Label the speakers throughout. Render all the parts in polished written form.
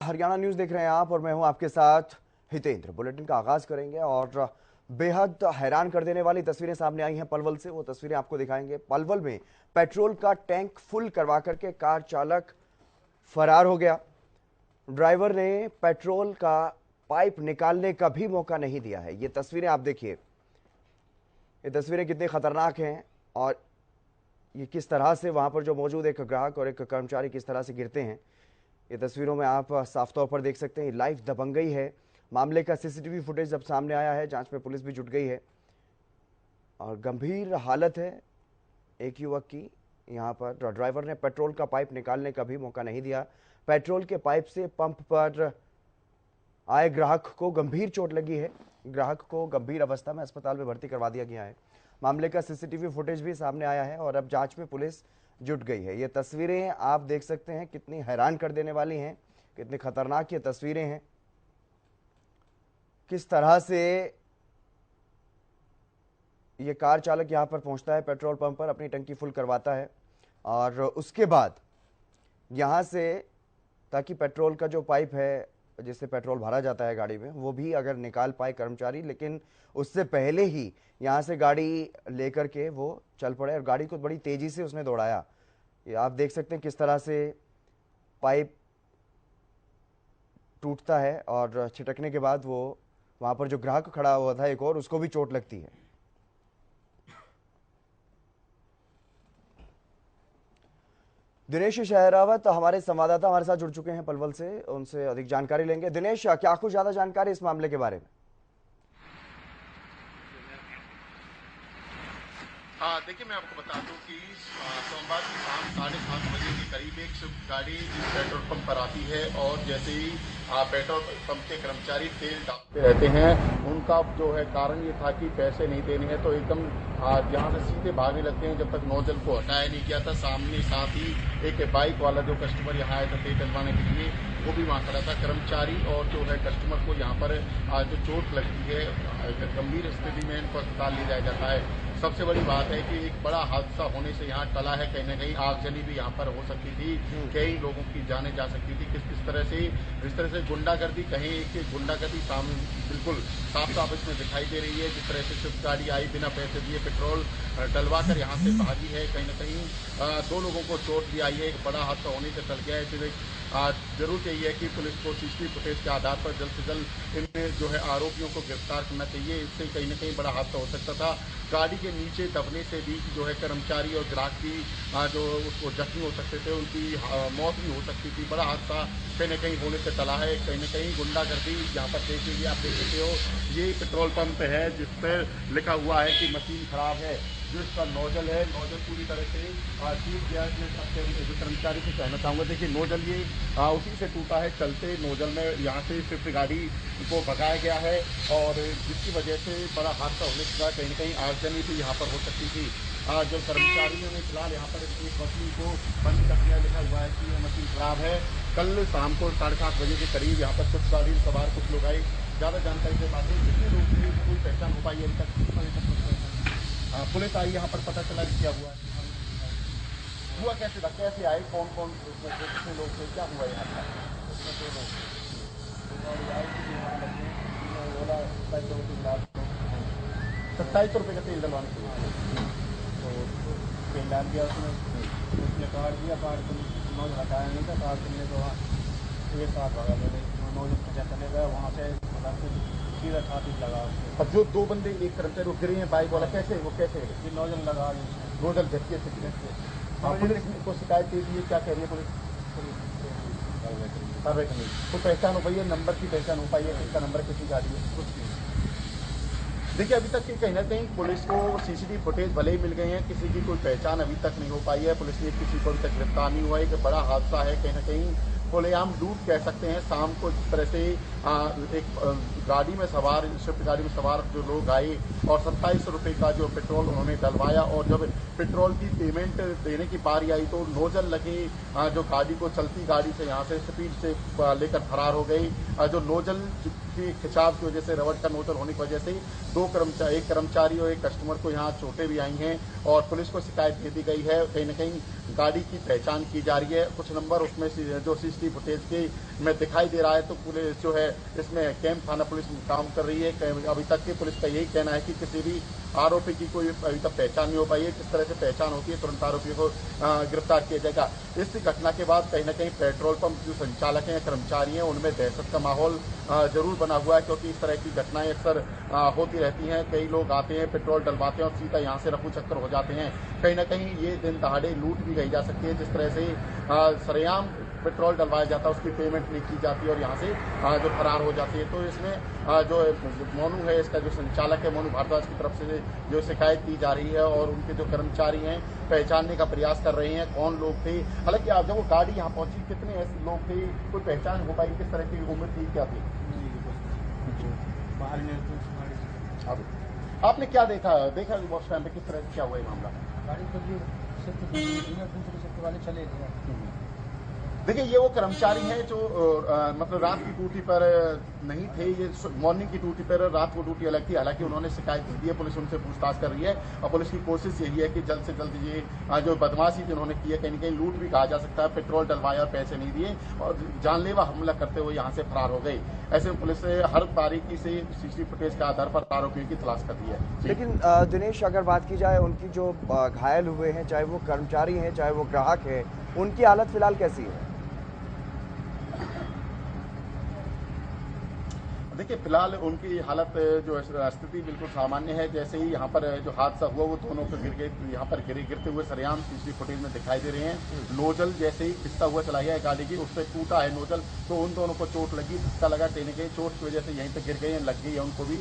Speaker 1: Haryana news देख रहे हैं आप और मैं हूं आपके साथ हितेंद्र। बुलेटिन का आगाज करेंगे और बेहद हैरान कर देने वाली तस्वीरें सामने आई हैं पलवल से। वो तस्वीरें आपको दिखाएंगे। पलवल में पेट्रोल का टैंक फुल करवा करके कार चालक फरार हो गया। ड्राइवर ने पेट्रोल का पाइप निकालने का भी मौका नहीं दिया है। ये तस्वीरें आप देखिए, ये तस्वीरें कितनी खतरनाक हैं और ये किस तरह से वहां पर जो मौजूद एक ग्राहक और एक कर्मचारी किस तरह से गिरते हैं, ये तस्वीरों में आप साफ तौर पर देख सकते हैं। लाइव दबंगई है। मामले का सीसीटीवी फुटेज जब सामने आया है, जांच में पुलिस भी जुट गई है और गंभीर हालत है एक युवक की। यहां पर ड्राइवर ने पेट्रोल का पाइप निकालने का भी मौका नहीं दिया। पेट्रोल के पाइप से पंप पर आए ग्राहक को गंभीर चोट लगी है। ग्राहक को गंभीर अवस्था में अस्पताल में भर्ती करवा दिया गया है। मामले का सीसीटीवी फुटेज भी सामने आया है और अब जांच में पुलिस जुट गई है। ये तस्वीरें आप देख सकते हैं, कितनी हैरान कर देने वाली हैं, कितनी खतरनाक ये तस्वीरें हैं। किस तरह से ये कार चालक यहां पर पहुंचता है, पेट्रोल पंप पर अपनी टंकी फुल करवाता है और उसके बाद यहां से, ताकि पेट्रोल का जो पाइप है जिससे पेट्रोल भरा जाता है गाड़ी में, वो भी अगर निकाल पाए कर्मचारी, लेकिन उससे पहले ही यहां से गाड़ी लेकर के वो चल पड़े और गाड़ी को बड़ी तेजी से उसने दौड़ाया। ये आप देख सकते हैं किस तरह से पाइप टूटता है और छिटकने के बाद वो वहां पर जो ग्राहक खड़ा हुआ था एक और, उसको भी चोट लगती है। दिनेश शहरावत हमारे संवाददाता हमारे साथ जुड़ चुके हैं पलवल से, उनसे अधिक जानकारी लेंगे। दिनेश, क्या कुछ ज्यादा जानकारी इस मामले के बारे में?
Speaker 2: हाँ, देखिए मैं आपको बता दूं कि सोमवार की शाम 7:30 बजे के करीब एक स्विफ्ट गाड़ी पेट्रोल पंप पर आती है और जैसे ही पेट्रोल पंप के कर्मचारी तेल डालते रहते हैं, उनका जो है कारण ये था कि पैसे नहीं देने हैं, तो एकदम यहाँ से सीधे भागने लगते हैं जब तक नोजल को हटाया नहीं गया था। सामने साथ ही एक बाइक वाला जो कस्टमर यहाँ आया था तेल डलवाने के लिए, वो भी वहाँ खड़ा था। कर्मचारी और जो है कस्टमर को यहाँ पर जो चोट लगती है, गंभीर स्थिति में इनको अस्पताल ले जाया जाता है। सबसे बड़ी बात है कि एक बड़ा हादसा होने से यहाँ टला है। कहीं न कहीं आगजनी भी यहाँ पर हो सकती थी, कई लोगों की जानें जा सकती थी। किस तरह से, जिस तरह से गुंडागर्दी, कहीं एक गुंडागर्दी सामने बिल्कुल साफ साफ इसमें दिखाई दे रही है। जिस तरह से स्विफ्ट गाड़ी आई, बिना पैसे दिए पेट्रोल डलवा कर यहाँ से भागी है। कहीं न कहीं 2 लोगों को चोट भी आई है। एक बड़ा हादसा होने से टल गया है। जरूर यही है कि पुलिस को सीसीटीवी फुटेज के आधार पर जल्द से जल्द इनमें जो है आरोपियों को गिरफ्तार करना चाहिए। इससे कहीं न कहीं बड़ा हादसा हो सकता था। गाड़ी के नीचे दबने से भी जो है कर्मचारी और ग्राहक भी जो उसको जख्मी हो सकते थे, उनकी मौत भी हो सकती थी। बड़ा हादसा कहीं न कहीं होने से टला है। कहीं न कहीं गुंडागर्दी यहाँ पर देख लीजिए, आप देख सकते हो, ये पेट्रोल पंप है जिस पर लिखा हुआ है कि मशीन खराब है। जो इसका नोजल है, नोजल पूरी तरह से टूट गया है। जो कर्मचारी से कहना चाहूँगा, देखिए नोजल ये उसी से टूटा है। चलते नोजल में यहाँ से स्विफ्ट गाड़ी को भगाया गया है और जिसकी वजह से बड़ा हादसा होने के बाद कहीं न कहीं आगजनी भी यहाँ पर हो सकती थी। जो कर्मचारियों ने फिलहाल यहाँ पर एक मशीन को बंद कर दिया। लिखा हुआ है कि यह मशीन खराब है। कल शाम को 7:30 बजे के करीब यहाँ पर स्विफ्ट गाड़ी सवार कुछ लोग आए। ज़्यादा जानकारी से बात हुई, कितने लोग थे कोई पहचान हो पाई अभी तक? पुलिस आई, यहाँ पर पता चला कि क्या हुआ है। हुआ कैसे था, कैसे आए, कौन कौन कितने लोग थे, क्या हुआ यहाँ पर? उसमें 2 लोग बोला 2700 रुपये का तेल डलवाने के लिए, तो तेल डाल दिया उसने। उसने कार्ड दिया, कार्ड नोज हटाया नहीं था। कार्ड करने तो वहाँ एक कार्ड भगा मैंने, नोज खचा चले गया वहाँ से, सीधा छाती लगा। अब जो 2 बंदे, एक कर्मचारी वो गिरे हैं, बाइक वाला कैसे, वो कैसे नोजल लगा, नोजल झटके से। पुलिस को शिकायत दे दी है, क्या कह रही है पुलिस? कार्रवाई करनी। तो पहचान हो पाई है, नंबर की पहचान हो पाई है, किसका नंबर, किसी गाड़ी है, कुछ नहीं। देखिए अभी तक कहीं ना कहीं पुलिस को सीसीटीवी फुटेज भले ही मिल गए हैं, किसी की कोई पहचान अभी तक नहीं हो पाई है। पुलिस ने किसी को अभी तक गिरफ्तार नहीं हुआ है। एक बड़ा हादसा है, कहीं ना कहीं खुलेआम लूट कह सकते हैं। शाम को जिस तरह से एक गाड़ी में सवार, स्विफ्ट गाड़ी में सवार जो लोग आए और 2700 रुपये का जो पेट्रोल उन्होंने डलवाया और जब पेट्रोल की पेमेंट देने की बारी आई तो नोजल लगे जो गाड़ी को, चलती गाड़ी से यहाँ से स्पीड से लेकर फरार हो गई। जो नोजल की खिंचाव की वजह से, रबड़ का नोजल होने की वजह से एक कर्मचारी और एक कस्टमर को यहाँ चोटें भी आई हैं और पुलिस को शिकायत दे दी गई है। कहीं न कहीं गाड़ी की पहचान की जा रही है। कुछ नंबर उसमें जो सीसीटीवी फुटेज के में दिखाई दे रहा है। तो पुलिस जो है इसमें कैंप थाना पुलिस काम कर रही है। अभी तक की पुलिस का यही कहना है कि किसी भी आरोपी की कोई अभी तक पहचान नहीं हो पाई है। जिस तरह से पहचान होती है तुरंत आरोपी को गिरफ्तार किया जाएगा। इस घटना के बाद कहीं न कहीं पेट्रोल पंप जो संचालक हैं, कर्मचारी हैं, उनमें दहशत का माहौल जरूर बना हुआ है, क्योंकि इस तरह की घटनाएं अक्सर होती रहती हैं। कई लोग आते हैं, पेट्रोल डलवाते हैं और सीधा यहाँ से रफू चक्कर हो जाते हैं। कहीं न कहीं ये दिन दहाड़े लूट भी गई जा सकती है। जिस तरह से सरेआम पेट्रोल डलवाया जाता है, उसकी पेमेंट नहीं की जाती और यहाँ से जो फरार हो जाती है। तो इसमें जो मोनू है, इसका जो संचालक है मोनू भारद्वाज की तरफ से जो शिकायत की जा रही है और उनके जो कर्मचारी हैं पहचानने का प्रयास कर रहे हैं कौन लोग थे। हालांकि आप जब वो गाड़ी यहाँ पहुंची कितने ऐसे लोग थे, कोई पहचान हो पाई, किस तरह की उम्र थी, क्या थी? आपने क्या देखा उस टाइम पे, किस तरह से क्या हुआ ये मामला?
Speaker 3: गाड़ी तो दूसरे शिफ्ट वाले चले गए।
Speaker 2: देखिए, ये वो कर्मचारी हैं जो मतलब रात की ड्यूटी पर नहीं थे। ये मॉर्निंग की ड्यूटी पर, रात को ड्यूटी अलग थी। हालांकि उन्होंने शिकायत दी है, पुलिस उनसे पूछताछ कर रही है और पुलिस की कोशिश यही है कि जल्द से जल्द ये जो बदमाशी जिन्होंने की है, कहीं न कहीं लूट भी कहा जा सकता है, पेट्रोल डलवाया और पैसे नहीं दिए और जानलेवा हमला करते हुए यहाँ से फरार हो गए। ऐसे में पुलिस ने हर बारीकी से सीसीटीवी फुटेज के आधार पर आरोपियों की तलाश कर दी है।
Speaker 1: लेकिन दिनेश, अगर बात की जाए उनकी जो घायल हुए हैं, चाहे वो कर्मचारी हैं चाहे वो ग्राहक है, उनकी हालत फिलहाल कैसी है?
Speaker 2: देखिए, फिलहाल उनकी हालत जो स्थिति बिल्कुल सामान्य है। जैसे ही यहाँ पर जो हादसा हुआ वो दोनों को गिर गए, यहाँ पर गिरते हुए सरेआम सीसीटीवी फुटेज में दिखाई दे रहे हैं। नोजल जैसे ही खिसता हुआ चला गया है गाड़ी की, उससे टूटा है नोजल, तो उन दोनों को चोट लगी, धक्का लगा, टेने गई, चोट की वजह से यहीं पर गिर गए, लग गई है उनको भी।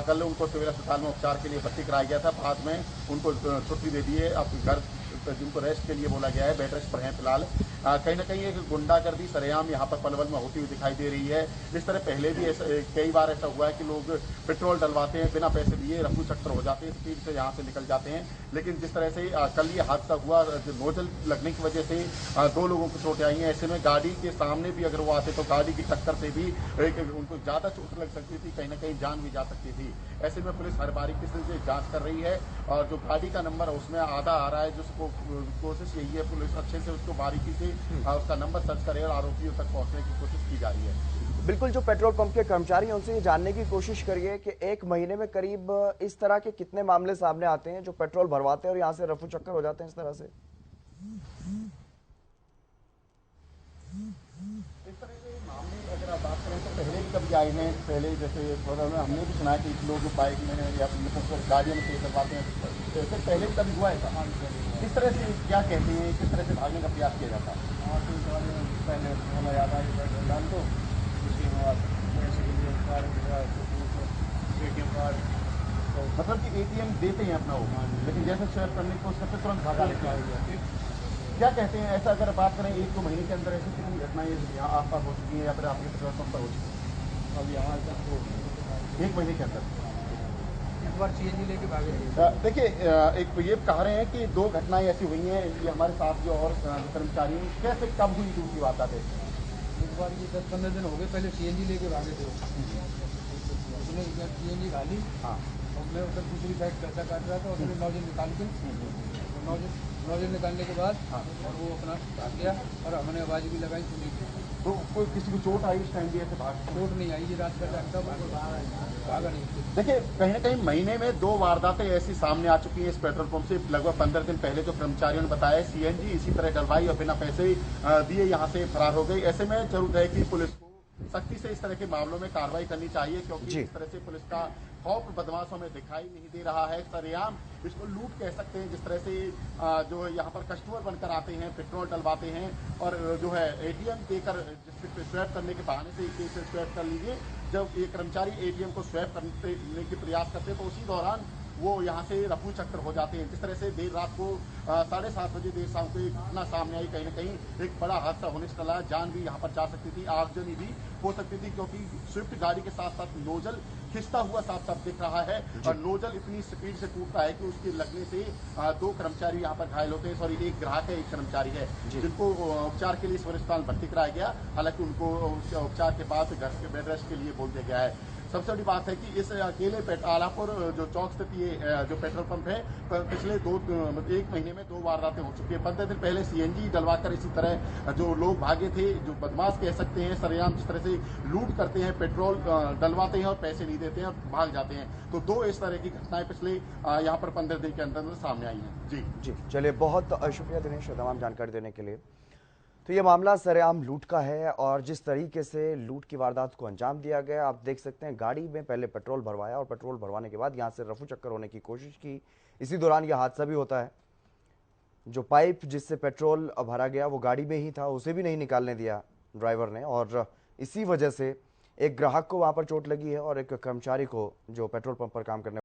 Speaker 2: कल उनको सिविल अस्पताल में उपचार के लिए भर्ती कराया गया था, बाद में उनको छुट्टी दे दी है। अब घर जिनको रेस्ट के लिए बोला गया है, बेड रेस्ट पर हैं फिलहाल। कहीं ना कहीं एक गुंडागर्दी सरेआम यहाँ पर पलवल में होती हुई दिखाई दे रही है। इस तरह पहले भी कई बार ऐसा हुआ है कि लोग पेट्रोल डलवाते हैं, बिना पैसे दिए रफू चक्कर हो जाते हैं, स्पीड से यहाँ से निकल जाते हैं। लेकिन जिस तरह से कल ये हादसा हुआ, नोजल लगने की वजह से 2 लोगों को चोटें आई हैं। ऐसे में गाड़ी के सामने भी अगर वो आते तो गाड़ी की टक्कर से भी उनको ज़्यादा चोट लग सकती थी, कहीं ना कहीं जान भी जा सकती थी। ऐसे में पुलिस हर बारीकी से जाँच कर रही है और जो गाड़ी का नंबर है उसमें आधा आ रहा है, जिसको कोशिश यही है पुलिस अच्छे से उसको बारीकी से उसका नंबर सर्च करे और आरोपियों तक पहुंचने की कोशिश की जा रही है।
Speaker 1: बिल्कुल, जो पेट्रोल पंप के कर्मचारी हैं उनसे ये जानने की कोशिश करिए कि एक महीने में करीब इस तरह के कितने मामले सामने आते हैं जो पेट्रोल भरवाते हैं और यहाँ से रफू चक्कर हो जाते हैं इस तरह से।
Speaker 2: इस तरह के मामले अगर आप बात करें तो पहले भी कभी आए हैं। पहले जैसे हमने भी सुना है कि लोग बाइक में या मतलब गाड़ियों में तेज करवाते हैं, तो पहले भी कभी हुआ है। किस तरह से क्या कहते हैं, किस तरह से भागने का प्रयास किया जाता है?
Speaker 3: पहले हमें याद आई पेट्रोल डाल दो, उसके बाद एटीएम कार्ड,
Speaker 2: मतलब कि एटीएम देते हैं अपना वो, लेकिन जैसे शेयर करने को उसका तुरंत भागा लेते हैं। क्या कहते हैं, ऐसा अगर बात करें 1-2 महीने के अंदर ऐसी कितनी घटनाएं यहाँ आसपास हो चुकी हैं या फिर आपके पेट्रोल पंप पर हो चुकी है?
Speaker 3: अब यहाँ तक तो
Speaker 2: 1 महीने के अंदर
Speaker 3: एक बार सीएनजी लेके भागे।
Speaker 2: देखिए, एक ये कह रहे हैं कि 2 घटनाएं ऐसी हुई हैं। ये हमारे साथ जो और कर्मचारी हैं, कैसे कब हुई दूसरी बात आते?
Speaker 3: एक बार ये 10-15 दिन हो गए, पहले सीएनजी लेके भागे थे, उसने सीएनजी डाली।
Speaker 2: हाँ,
Speaker 3: और मैं उधर दूसरी साइड पैसा काट रहा था और उसने नोजल निकाल के, नोजल निकालने के बाद और वो अपना भाग गया और हमने आवाज़ भी लगाई, सुनी।
Speaker 2: तो कोई किसी को चोट आई उस टाइम भी ऐसे भाग?
Speaker 3: चोट नहीं आई, ये रात का टाइम था, भागा नहीं।
Speaker 2: देखिए, कहीं ना कहीं महीने में 2 वारदातें ऐसी सामने आ चुकी हैं इस पेट्रोल पंप से। लगभग 15 दिन पहले जो कर्मचारियों ने बताया सीएनजी इसी तरह डलवाई और बिना पैसे दिए यहाँ से फरार हो गई। ऐसे में जरूर है कि पुलिस को सख्ती से इस तरह के मामलों में कार्रवाई करनी चाहिए, क्योंकि इस तरह से पुलिस का खौफ बदमाशों में दिखाई नहीं दे रहा है। सरेआम इसको लूट कह सकते हैं, जिस तरह से जो यहाँ पर कस्टमर बनकर आते हैं, पेट्रोल डलवाते हैं और जो है एटीएम देकर जिससे स्वैप करने के बहाने से इसे स्वैप कर लीजिए। जब ये कर्मचारी एटीएम को स्वैप करने के प्रयास करते हैं तो उसी दौरान वो यहाँ से रफू चक्कर हो जाते हैं। जिस तरह से देर रात को 7:30 बजे देर शाम को एक घटना सामने आई, कहीं ना कहीं एक बड़ा हादसा होने से चला, जान भी यहाँ पर जा सकती थी, आगजनी भी हो सकती थी, क्योंकि स्विफ्ट गाड़ी के साथ साथ नोजल खिंचता हुआ साफ साफ दिख रहा है और नोजल इतनी स्पीड से टूटता है कि उसके लगने से 2 कर्मचारी यहाँ पर घायल होते हैं। सॉरी, एक ग्राहक है, एक कर्मचारी है, जिनको उपचार के लिए सिविल अस्पताल भर्ती कराया गया। हालांकि उनको उपचार के बाद घर के बेड रेस्ट के लिए बोल दिया गया है। सबसे बड़ी बात है कि इस अकेले आलापुर जो चौक स्थिति ये जो पेट्रोल पंप है पिछले एक महीने में 2 वारदातें हो चुकी है। 15 दिन पहले सीएनजी डलवाकर इसी तरह जो लोग भागे थे, जो बदमाश कह सकते हैं, सरेआम जिस तरह से लूट करते हैं, पेट्रोल डलवाते हैं और पैसे नहीं देते हैं और भाग जाते हैं। तो 2 इस तरह की घटनाएं पिछले यहाँ पर 15 दिन के अंदर सामने आई हैं। जी
Speaker 1: चलिए, बहुत शुक्रिया दिनेश तमाम जानकारी देने के लिए। तो ये मामला सरेआम लूट का है और जिस तरीके से लूट की वारदात को अंजाम दिया गया, आप देख सकते हैं गाड़ी में पहले पेट्रोल भरवाया और पेट्रोल भरवाने के बाद यहाँ से रफू चक्कर होने की कोशिश की। इसी दौरान यह हादसा भी होता है। जो पाइप जिससे पेट्रोल भरा गया वो गाड़ी में ही था, उसे भी नहीं निकालने दिया ड्राइवर ने और इसी वजह से एक ग्राहक को वहां पर चोट लगी है और एक कर्मचारी को जो पेट्रोल पंप पर काम करने